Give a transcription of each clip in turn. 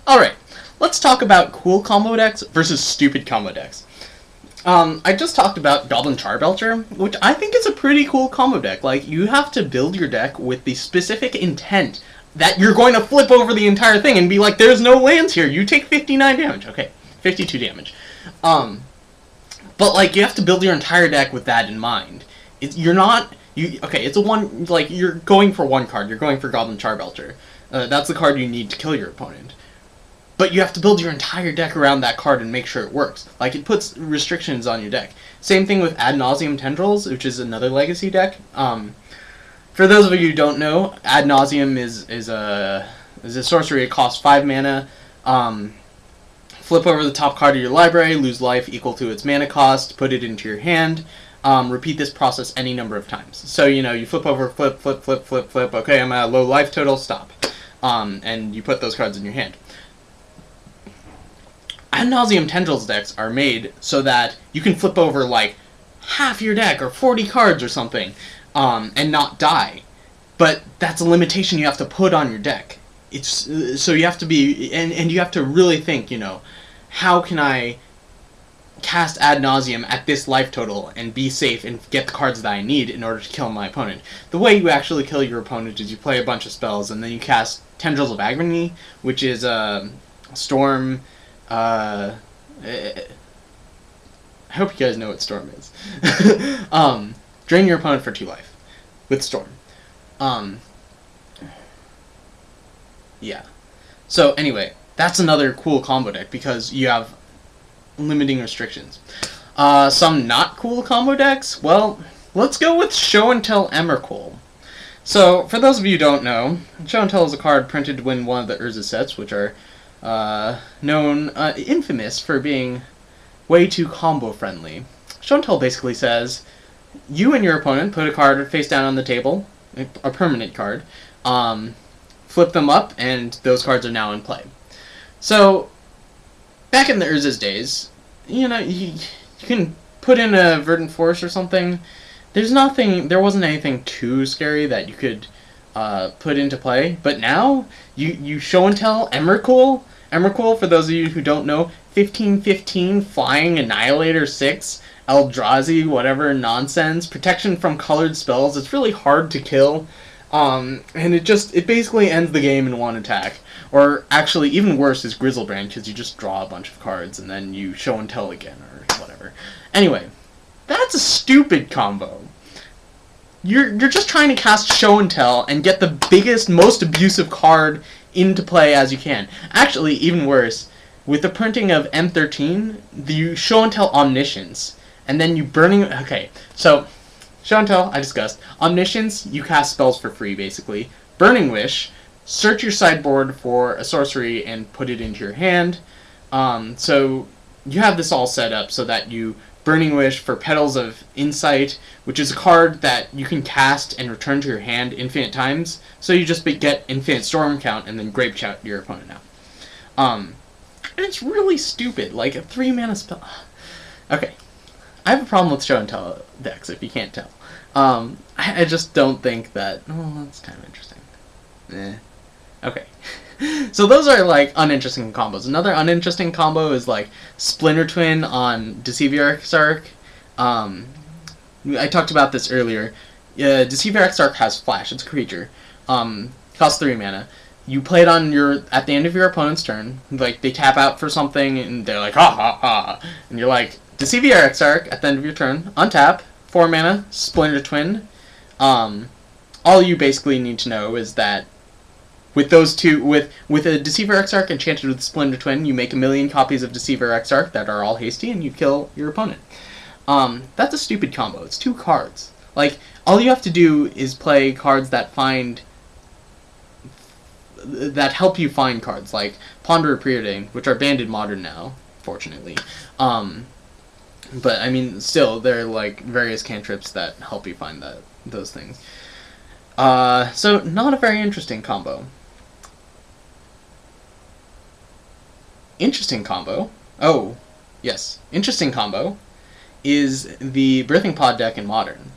Alright, let's talk about cool combo decks versus stupid combo decks. I just talked about Goblin Charbelcher, which I think is a pretty cool combo deck. Like, you have to build your deck with the specific intent that you're going to flip over the entire thing and be like, there's no lands here, you take 59 damage. Okay, 52 damage. But, like, you have to build your entire deck with that in mind. It's a one, like, you're going for one card, you're going for Goblin Charbelcher. That's the card you need to kill your opponent. But you have to build your entire deck around that card and make sure it works. Like, it puts restrictions on your deck. Same thing with Ad Nauseam Tendrils, which is another legacy deck. For those of you who don't know, Ad Nauseam is a sorcery. It costs 5 mana. Flip over the top card of your library, lose life equal to its mana cost, put it into your hand. Repeat this process any number of times. So, you flip over, flip, flip, flip, flip, flip. Okay, I'm at a low life total, stop. And you put those cards in your hand. Ad Nauseam Tendrils decks are made so that you can flip over, like, half your deck, or 40 cards or something, and not die. But that's a limitation you have to put on your deck. So you have to be, and you have to really think, how can I cast Ad Nauseam at this life total and be safe and get the cards that I need in order to kill my opponent. The way you actually kill your opponent is you play a bunch of spells, and then you cast Tendrils of Agony, which is Storm. I hope you guys know what Storm is. Drain your opponent for 2 life with Storm. Yeah. So anyway, that's another cool combo deck because you have limiting restrictions. Some not cool combo decks? Well, let's go with Show and Tell Emrakul. So, for those of you who don't know, Show and Tell is a card printed to win one of the Urza sets, which are infamous for being way too combo friendly. Show and Tell basically says, you and your opponent put a card face down on the table, a permanent card, flip them up, and those cards are now in play. So, back in the Urza's days, you can put in a Verdant Force or something. There wasn't anything too scary that you could put into play. But now, you Show and Tell Emrakul. Emrakul, for those of you who don't know, 15/15, Flying, Annihilator 6, Eldrazi, whatever nonsense, protection from colored spells. It's really hard to kill. And it basically ends the game in one attack. Or actually, even worse is Grizzlebrand, because you just draw a bunch of cards and then you Show and Tell again, or whatever. Anyway, that's a stupid combo. You're just trying to cast Show and Tell and get the biggest, most abusive card into play as you can. Actually, even worse, with the printing of M13, you Show and Tell Omniscience, and then you burning... Okay, so, Show and Tell, I discussed. Omniscience, you cast spells for free, basically. Burning Wish, search your sideboard for a sorcery and put it into your hand. So you have this all set up so that you Burning Wish for Petals of Insight, which is a card that you can cast and return to your hand infinite times. So you just get infinite storm count and then Grape Shout your opponent out. And it's really stupid, like a 3-mana spell. Okay, I have a problem with Show and Tell decks, if you can't tell. I just don't think that... Oh, that's kind of interesting. Okay. So those are, like, uninteresting combos. Another uninteresting combo is, like, Splinter Twin on Deceiver Exarch. I talked about this earlier. Deceiver Exarch has Flash. It's a creature. Costs 3 mana. You play it on at the end of your opponent's turn. Like, they tap out for something, and they're like, ha ha ha. And you're like, Deceiver Exarch at the end of your turn. Untap. 4 mana. Splinter Twin. All you basically need to know is that with those two, with a Deceiver Exarch enchanted with Splinter Twin, you make 1,000,000 copies of Deceiver Exarch that are all hasty, and you kill your opponent. That's a stupid combo. It's 2 cards. Like, all you have to do is play cards that help you find cards, like Ponder Preordained, which are banned in Modern now, fortunately. But, I mean, still, there are, like, various cantrips that help you find those things. So, not a very interesting combo. Interesting combo. Oh, yes. Interesting combo is the Birthing Pod deck in Modern.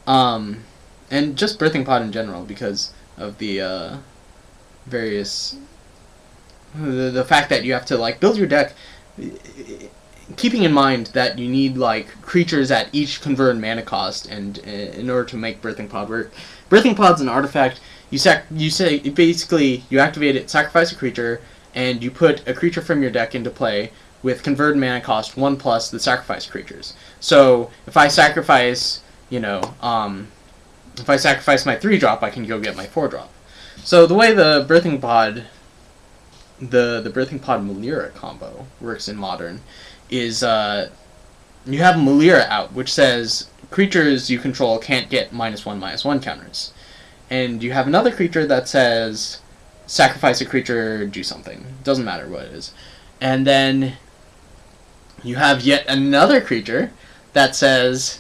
And just Birthing Pod in general, because of the various the fact that you have to like build your deck, keeping in mind that you need like creatures at each converted mana cost, and in order to make Birthing Pod work. Birthing Pod's an artifact. You say basically you activate it, sacrifice a creature, and you put a creature from your deck into play with converted mana cost 1+ the sacrifice creatures. So if I sacrifice, if I sacrifice my 3-drop, I can go get my 4-drop. So the way the Birthing Pod, the Birthing Pod Melira combo works in Modern is you have Melira out, which says creatures you control can't get -1/-1 counters. And you have another creature that says sacrifice a creature, do something. Doesn't matter what it is. And then you have yet another creature that says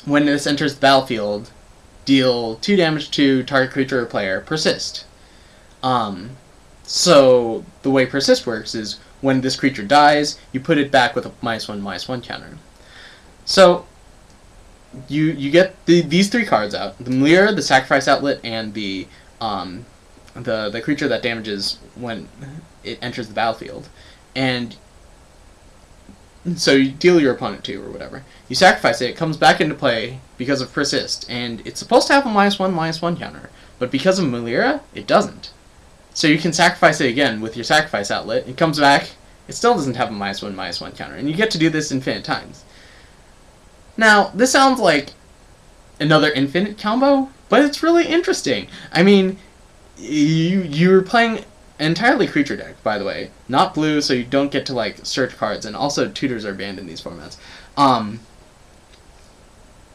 when this enters the battlefield, deal 2 damage to target creature or player, persist. So the way persist works is when this creature dies, you put it back with a -1/-1 counter. So you get these 3 cards out: the Melira, the Sacrifice Outlet, and the creature that damages when it enters the battlefield. And so you deal your opponent 2 or whatever. You sacrifice it, it comes back into play because of persist, and it's supposed to have a -1/-1 counter, but because of Melira, it doesn't. So you can sacrifice it again with your Sacrifice Outlet, it comes back, it still doesn't have a -1/-1 counter, and you get to do this infinite times. Now, this sounds like another infinite combo, but it's really interesting. I mean, you're playing an entirely creature deck, by the way. Not blue, so you don't get to, like, search cards, and also tutors are banned in these formats.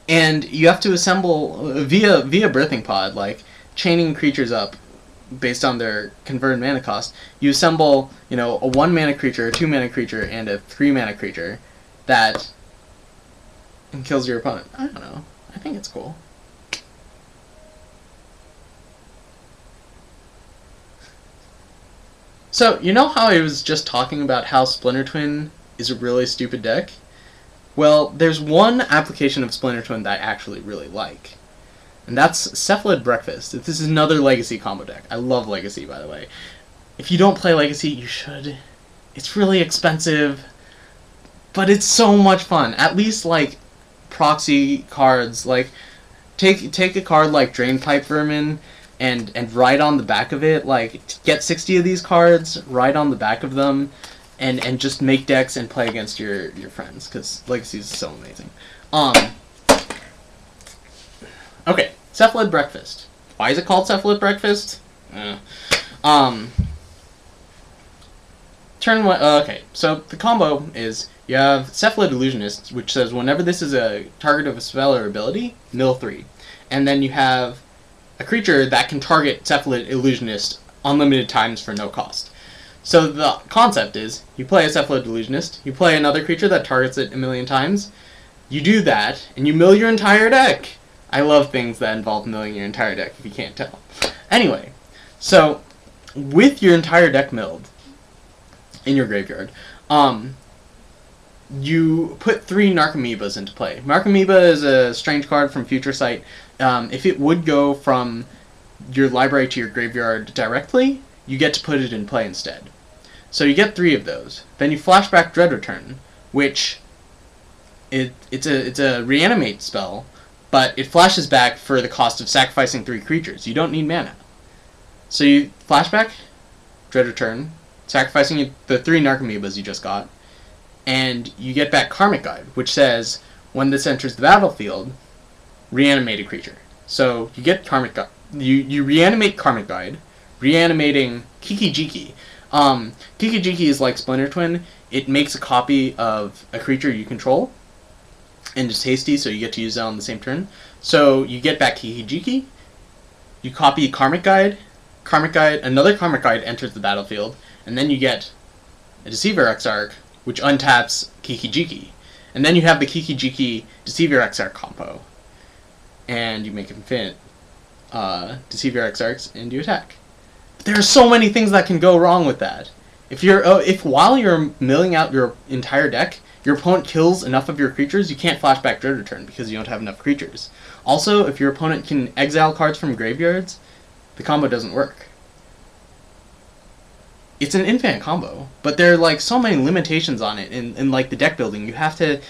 And you have to assemble, via Birthing Pod, like, chaining creatures up based on their converted mana cost. You assemble, a 1-mana creature, a 2-mana creature, and a 3-mana creature that kills your opponent. I don't know. I think it's cool. So, you know how I was just talking about how Splinter Twin is a really stupid deck? Well, there's one application of Splinter Twin that I actually really like. And that's Cephalid Breakfast. This is another Legacy combo deck. I love Legacy, by the way. If you don't play Legacy, you should. It's really expensive, but it's so much fun. At least, like, proxy cards. Like, take a card like Drainpipe Vermin and write on the back of it, like, get 60 of these cards, write on the back of them, and just make decks and play against your friends, because Legacy is so amazing. Okay, Cephalid Breakfast. Why is it called Cephalid Breakfast? Okay, so the combo is you have Cephalid Illusionist, which says whenever this is a target of a spell or ability, mill 3. And then you have a creature that can target Cephalid Illusionist unlimited times for no cost. So the concept is, you play a Cephalid Illusionist, you play another creature that targets it 1,000,000 times, you do that, and you mill your entire deck! I love things that involve milling your entire deck, if you can't tell. Anyway, so, with your entire deck milled in your graveyard, you put 3 Narcomoebas into play. Narcomoeba is a strange card from Future Sight. If it would go from your library to your graveyard directly, you get to put it in play instead. So you get 3 of those. Then you flashback Dread Return, which it's a reanimate spell, but it flashes back for the cost of sacrificing 3 creatures. You don't need mana. So you flashback Dread Return, sacrificing the 3 Narcomoebas you just got, and you get back Karmic Guide, which says, when this enters the battlefield, reanimate a creature. So you get Karmic Guide. You reanimate Karmic Guide, reanimating Kiki-Jiki. Kiki-Jiki is like Splinter Twin. It makes a copy of a creature you control, and it's hasty, so you get to use it on the same turn. So you get back Kiki-Jiki, you copy Karmic Guide, another Karmic Guide enters the battlefield, and then you get a Deceiver Exarch, which untaps Kiki-Jiki. And then you have the Kiki-Jiki Deceiver Exarch combo. And you make infinite Deceiver Exarchs, and you attack. But there are so many things that can go wrong with that. If while you're milling out your entire deck, your opponent kills enough of your creatures, you can't flashback Dread Return because you don't have enough creatures. Also, if your opponent can exile cards from graveyards, the combo doesn't work. it's an infinite combo, but there are like so many limitations on it in like the deck building. You have to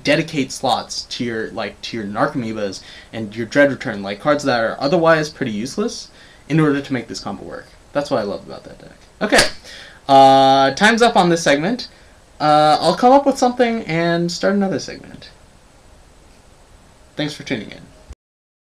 dedicate slots to your Narcomoebas and your Dread Return, like cards that are otherwise pretty useless, in order to make this combo work. That's what I love about that deck. Okay, time's up on this segment. I'll come up with something and start another segment. Thanks for tuning in.